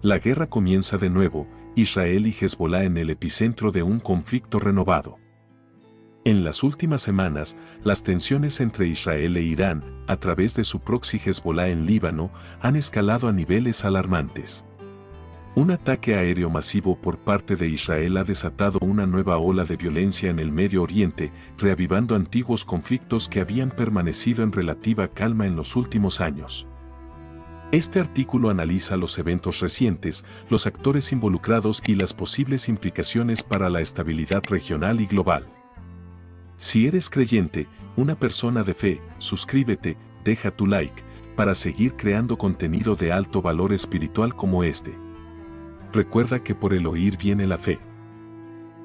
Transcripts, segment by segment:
La guerra comienza de nuevo, Israel y Hezbolá en el epicentro de un conflicto renovado. En las últimas semanas, las tensiones entre Israel e Irán, a través de su proxy Hezbolá en Líbano, han escalado a niveles alarmantes. Un ataque aéreo masivo por parte de Israel ha desatado una nueva ola de violencia en el Medio Oriente, reavivando antiguos conflictos que habían permanecido en relativa calma en los últimos años. Este artículo analiza los eventos recientes, los actores involucrados y las posibles implicaciones para la estabilidad regional y global. Si eres creyente, una persona de fe, suscríbete, deja tu like, para seguir creando contenido de alto valor espiritual como este. Recuerda que por el oír viene la fe.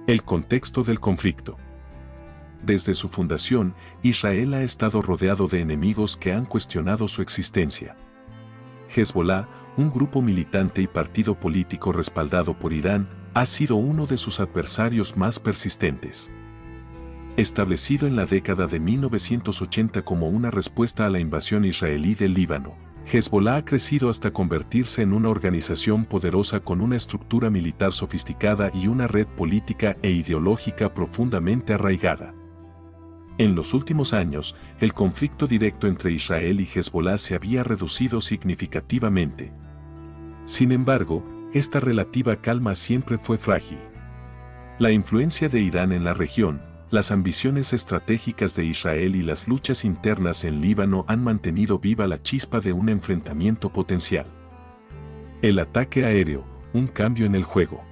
El contexto del conflicto. Desde su fundación, Israel ha estado rodeado de enemigos que han cuestionado su existencia. Hezbolá, un grupo militante y partido político respaldado por Irán, ha sido uno de sus adversarios más persistentes. Establecido en la década de 1980 como una respuesta a la invasión israelí del Líbano, Hezbolá ha crecido hasta convertirse en una organización poderosa con una estructura militar sofisticada y una red política e ideológica profundamente arraigada. En los últimos años, el conflicto directo entre Israel y Hezbolá se había reducido significativamente. Sin embargo, esta relativa calma siempre fue frágil. La influencia de Irán en la región, las ambiciones estratégicas de Israel y las luchas internas en Líbano han mantenido viva la chispa de un enfrentamiento potencial. El ataque aéreo, un cambio en el juego.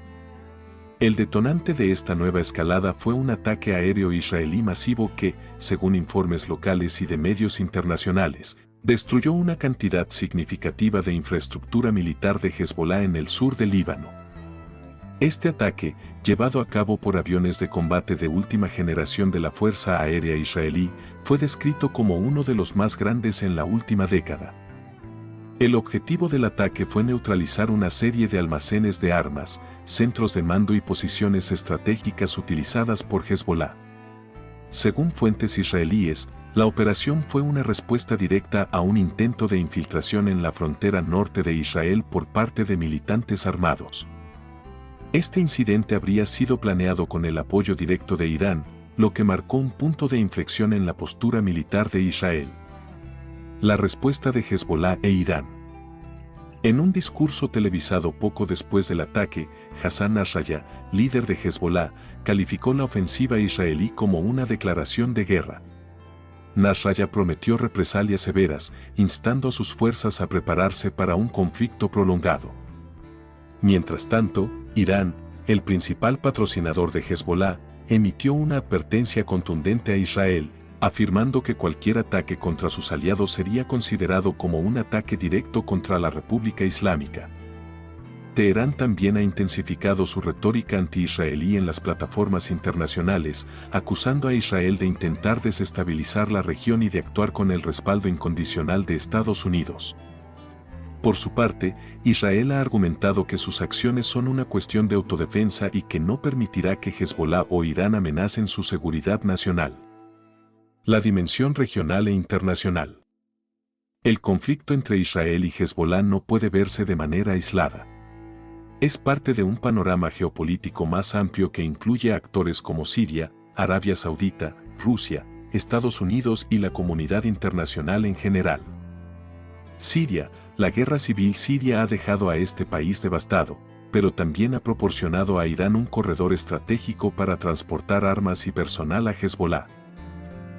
El detonante de esta nueva escalada fue un ataque aéreo israelí masivo que, según informes locales y de medios internacionales, destruyó una cantidad significativa de infraestructura militar de Hezbolá en el sur del Líbano. Este ataque, llevado a cabo por aviones de combate de última generación de la Fuerza Aérea Israelí, fue descrito como uno de los más grandes en la última década. El objetivo del ataque fue neutralizar una serie de almacenes de armas, centros de mando y posiciones estratégicas utilizadas por Hezbolá. Según fuentes israelíes, la operación fue una respuesta directa a un intento de infiltración en la frontera norte de Israel por parte de militantes armados. Este incidente habría sido planeado con el apoyo directo de Irán, lo que marcó un punto de inflexión en la postura militar de Israel. La respuesta de Hezbolá e Irán. En un discurso televisado poco después del ataque, Hassan Nasrallah, líder de Hezbolá, calificó la ofensiva israelí como una declaración de guerra. Nasrallah prometió represalias severas, instando a sus fuerzas a prepararse para un conflicto prolongado. Mientras tanto, Irán, el principal patrocinador de Hezbolá, emitió una advertencia contundente a Israel, afirmando que cualquier ataque contra sus aliados sería considerado como un ataque directo contra la República Islámica. Teherán también ha intensificado su retórica anti-israelí en las plataformas internacionales, acusando a Israel de intentar desestabilizar la región y de actuar con el respaldo incondicional de Estados Unidos. Por su parte, Israel ha argumentado que sus acciones son una cuestión de autodefensa y que no permitirá que Hezbolá o Irán amenacen su seguridad nacional. La dimensión regional e internacional. El conflicto entre Israel y Hezbolá no puede verse de manera aislada. Es parte de un panorama geopolítico más amplio que incluye actores como Siria, Arabia Saudita, Rusia, Estados Unidos y la comunidad internacional en general. Siria, la guerra civil siria ha dejado a este país devastado, pero también ha proporcionado a Irán un corredor estratégico para transportar armas y personal a Hezbolá.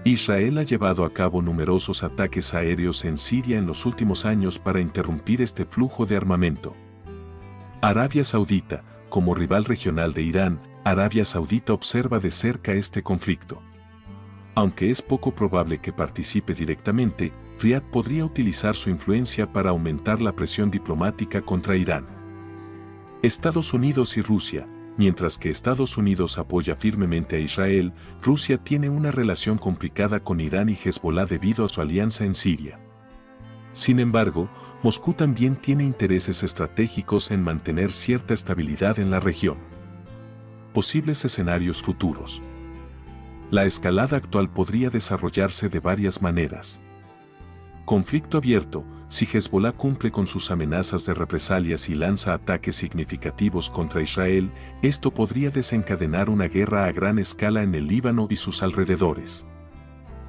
Israel ha llevado a cabo numerosos ataques aéreos en Siria en los últimos años para interrumpir este flujo de armamento. Arabia Saudita, como rival regional de Irán, Arabia Saudita observa de cerca este conflicto. Aunque es poco probable que participe directamente, Riad podría utilizar su influencia para aumentar la presión diplomática contra Irán. Estados Unidos y Rusia. Mientras que Estados Unidos apoya firmemente a Israel, Rusia tiene una relación complicada con Irán y Hezbolá debido a su alianza en Siria. Sin embargo, Moscú también tiene intereses estratégicos en mantener cierta estabilidad en la región. Posibles escenarios futuros. La escalada actual podría desarrollarse de varias maneras. Conflicto abierto. si Hezbolá cumple con sus amenazas de represalias y lanza ataques significativos contra Israel, esto podría desencadenar una guerra a gran escala en el Líbano y sus alrededores.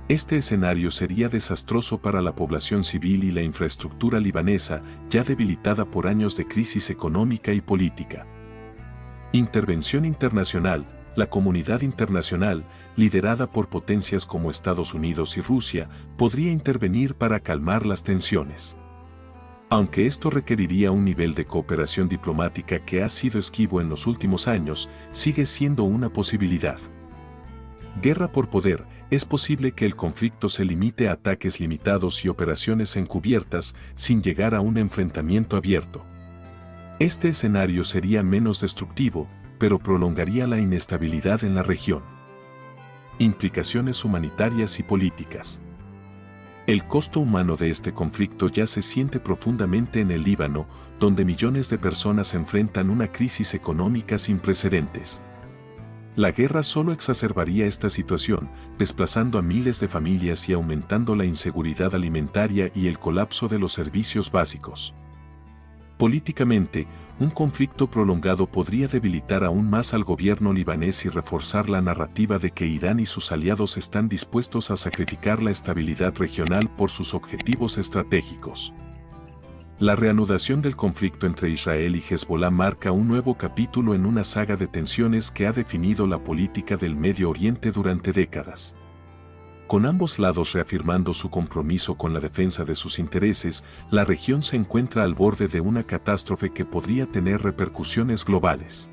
Este escenario sería desastroso para la población civil y la infraestructura libanesa, ya debilitada por años de crisis económica y política. Intervención internacional. La comunidad internacional, liderada por potencias como Estados Unidos y Rusia, podría intervenir para calmar las tensiones. Aunque esto requeriría un nivel de cooperación diplomática que ha sido esquivo en los últimos años, sigue siendo una posibilidad. Guerra por poder. Es posible que el conflicto se limite a ataques limitados y operaciones encubiertas sin llegar a un enfrentamiento abierto. Este escenario sería menos destructivo, pero prolongaría la inestabilidad en la región. Implicaciones humanitarias y políticas. El costo humano de este conflicto ya se siente profundamente en el Líbano, donde millones de personas enfrentan una crisis económica sin precedentes. La guerra solo exacerbaría esta situación, desplazando a miles de familias y aumentando la inseguridad alimentaria y el colapso de los servicios básicos. Políticamente, un conflicto prolongado podría debilitar aún más al gobierno libanés y reforzar la narrativa de que Irán y sus aliados están dispuestos a sacrificar la estabilidad regional por sus objetivos estratégicos. La reanudación del conflicto entre Israel y Hezbolá marca un nuevo capítulo en una saga de tensiones que ha definido la política del Medio Oriente durante décadas. Con ambos lados reafirmando su compromiso con la defensa de sus intereses, la región se encuentra al borde de una catástrofe que podría tener repercusiones globales.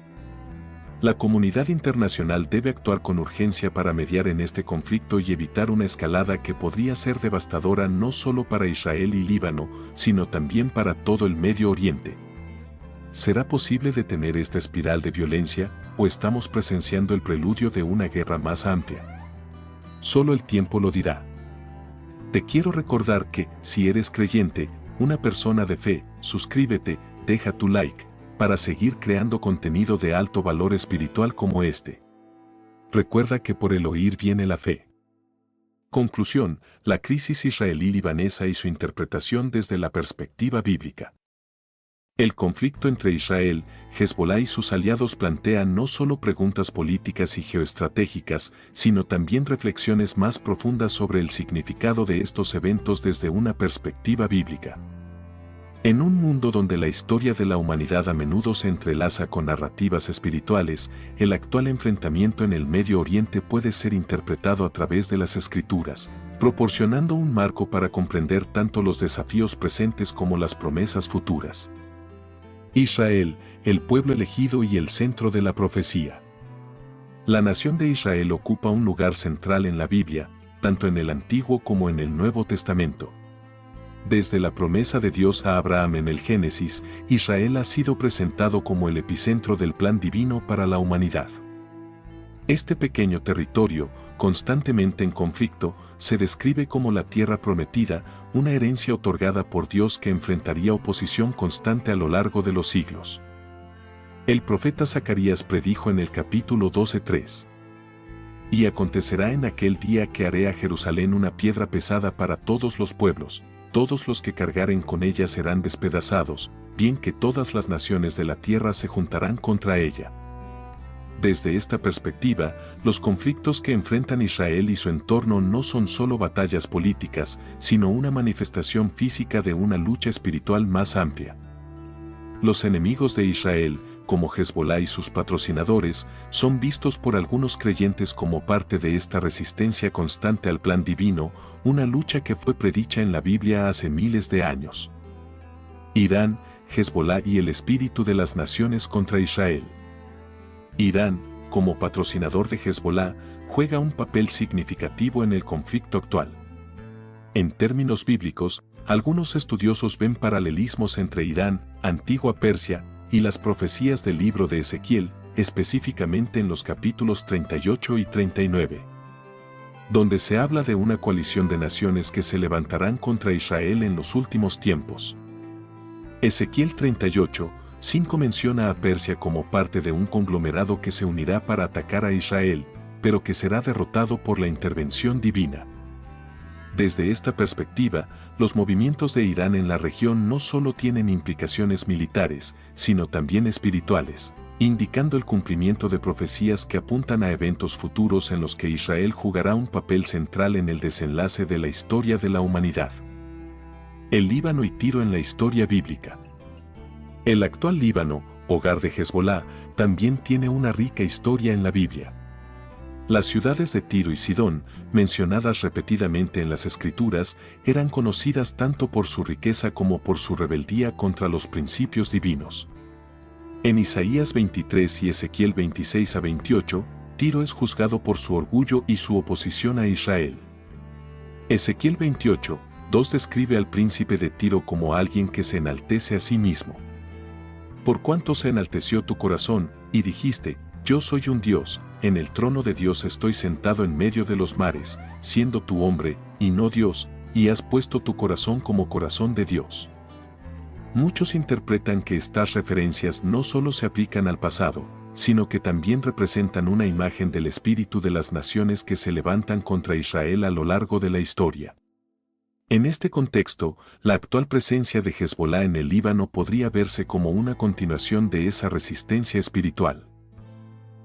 La comunidad internacional debe actuar con urgencia para mediar en este conflicto y evitar una escalada que podría ser devastadora no solo para Israel y Líbano, sino también para todo el Medio Oriente. ¿Será posible detener esta espiral de violencia, o estamos presenciando el preludio de una guerra más amplia? Solo el tiempo lo dirá. Te quiero recordar que, si eres creyente, una persona de fe, suscríbete, deja tu like, para seguir creando contenido de alto valor espiritual como este. Recuerda que por el oír viene la fe. Conclusión: la crisis israelí-libanesa y su interpretación desde la perspectiva bíblica. El conflicto entre Israel, Hezbolá y sus aliados plantea no solo preguntas políticas y geoestratégicas, sino también reflexiones más profundas sobre el significado de estos eventos desde una perspectiva bíblica. En un mundo donde la historia de la humanidad a menudo se entrelaza con narrativas espirituales, el actual enfrentamiento en el Medio Oriente puede ser interpretado a través de las Escrituras, proporcionando un marco para comprender tanto los desafíos presentes como las promesas futuras. Israel, el pueblo elegido y el centro de la profecía. La nación de Israel ocupa un lugar central en la Biblia, tanto en el Antiguo como en el Nuevo Testamento. Desde la promesa de Dios a Abraham en el Génesis, Israel ha sido presentado como el epicentro del plan divino para la humanidad. Este pequeño territorio, constantemente en conflicto, se describe como la tierra prometida, una herencia otorgada por Dios que enfrentaría oposición constante a lo largo de los siglos. El profeta Zacarías predijo en el capítulo 12:3. Y acontecerá en aquel día que haré a Jerusalén una piedra pesada para todos los pueblos, todos los que cargaren con ella serán despedazados, bien que todas las naciones de la tierra se juntarán contra ella. Desde esta perspectiva, los conflictos que enfrentan Israel y su entorno no son solo batallas políticas, sino una manifestación física de una lucha espiritual más amplia. Los enemigos de Israel, como Hezbolá y sus patrocinadores, son vistos por algunos creyentes como parte de esta resistencia constante al plan divino, una lucha que fue predicha en la Biblia hace miles de años. Irán, Hezbolá y el espíritu de las naciones contra Israel. Irán, como patrocinador de Hezbolá, juega un papel significativo en el conflicto actual. En términos bíblicos, algunos estudiosos ven paralelismos entre Irán, antigua Persia, y las profecías del libro de Ezequiel, específicamente en los capítulos 38 y 39, donde se habla de una coalición de naciones que se levantarán contra Israel en los últimos tiempos. Ezequiel 38:5 menciona a Persia como parte de un conglomerado que se unirá para atacar a Israel, pero que será derrotado por la intervención divina. Desde esta perspectiva, los movimientos de Irán en la región no solo tienen implicaciones militares, sino también espirituales, indicando el cumplimiento de profecías que apuntan a eventos futuros en los que Israel jugará un papel central en el desenlace de la historia de la humanidad. El Líbano y Tiro en la historia bíblica. El actual Líbano, hogar de Hezbolá, también tiene una rica historia en la Biblia. Las ciudades de Tiro y Sidón, mencionadas repetidamente en las Escrituras, eran conocidas tanto por su riqueza como por su rebeldía contra los principios divinos. En Isaías 23 y Ezequiel 26 a 28, Tiro es juzgado por su orgullo y su oposición a Israel. Ezequiel 28, 2 describe al príncipe de Tiro como alguien que se enaltece a sí mismo. Por cuanto se enalteció tu corazón, y dijiste, yo soy un Dios, en el trono de Dios estoy sentado en medio de los mares, siendo tu hombre, y no Dios, y has puesto tu corazón como corazón de Dios. Muchos interpretan que estas referencias no solo se aplican al pasado, sino que también representan una imagen del espíritu de las naciones que se levantan contra Israel a lo largo de la historia. En este contexto, la actual presencia de Hezbolá en el Líbano podría verse como una continuación de esa resistencia espiritual.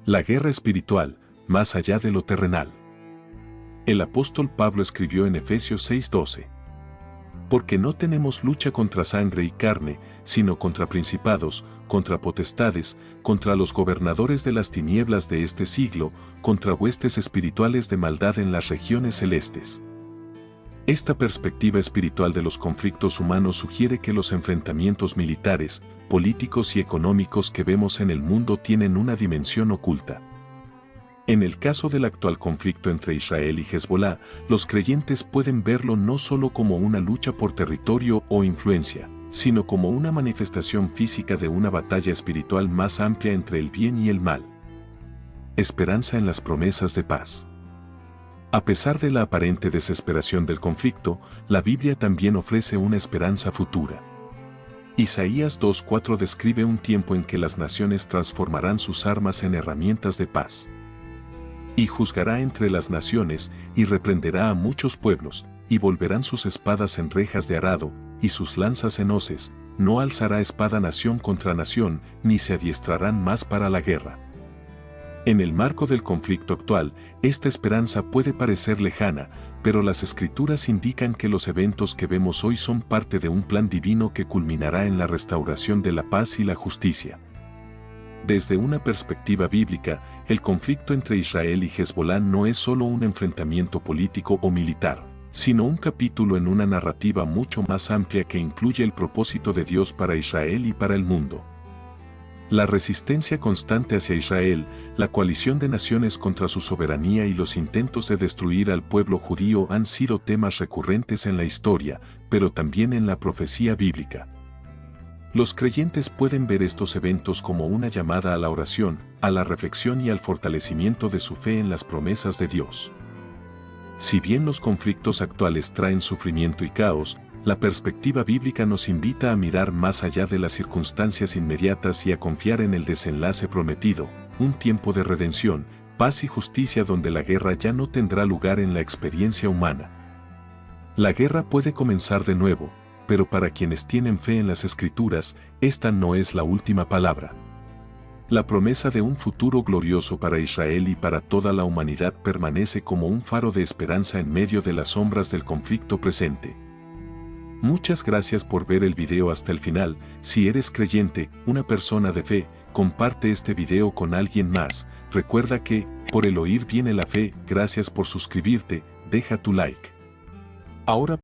La guerra espiritual, más allá de lo terrenal. El apóstol Pablo escribió en Efesios 6:12. Porque no tenemos lucha contra sangre y carne, sino contra principados, contra potestades, contra los gobernadores de las tinieblas de este siglo, contra huestes espirituales de maldad en las regiones celestes. Esta perspectiva espiritual de los conflictos humanos sugiere que los enfrentamientos militares, políticos y económicos que vemos en el mundo tienen una dimensión oculta. En el caso del actual conflicto entre Israel y Hezbolá, los creyentes pueden verlo no solo como una lucha por territorio o influencia, sino como una manifestación física de una batalla espiritual más amplia entre el bien y el mal. Esperanza en las promesas de paz. A pesar de la aparente desesperación del conflicto, la Biblia también ofrece una esperanza futura. Isaías 2:4 describe un tiempo en que las naciones transformarán sus armas en herramientas de paz. Y juzgará entre las naciones, y reprenderá a muchos pueblos, y volverán sus espadas en rejas de arado, y sus lanzas en hoces, no alzará espada nación contra nación, ni se adiestrarán más para la guerra. En el marco del conflicto actual, esta esperanza puede parecer lejana, pero las Escrituras indican que los eventos que vemos hoy son parte de un plan divino que culminará en la restauración de la paz y la justicia. Desde una perspectiva bíblica, el conflicto entre Israel y Hezbolá no es solo un enfrentamiento político o militar, sino un capítulo en una narrativa mucho más amplia que incluye el propósito de Dios para Israel y para el mundo. La resistencia constante hacia Israel, la coalición de naciones contra su soberanía y los intentos de destruir al pueblo judío han sido temas recurrentes en la historia, pero también en la profecía bíblica. Los creyentes pueden ver estos eventos como una llamada a la oración, a la reflexión y al fortalecimiento de su fe en las promesas de Dios. Si bien los conflictos actuales traen sufrimiento y caos, la perspectiva bíblica nos invita a mirar más allá de las circunstancias inmediatas y a confiar en el desenlace prometido, un tiempo de redención, paz y justicia donde la guerra ya no tendrá lugar en la experiencia humana. La guerra puede comenzar de nuevo, pero para quienes tienen fe en las Escrituras, esta no es la última palabra. La promesa de un futuro glorioso para Israel y para toda la humanidad permanece como un faro de esperanza en medio de las sombras del conflicto presente. Muchas gracias por ver el video hasta el final. Si eres creyente, una persona de fe, comparte este video con alguien más. Recuerda que, por el oír viene la fe. Gracias por suscribirte, deja tu like. Ahora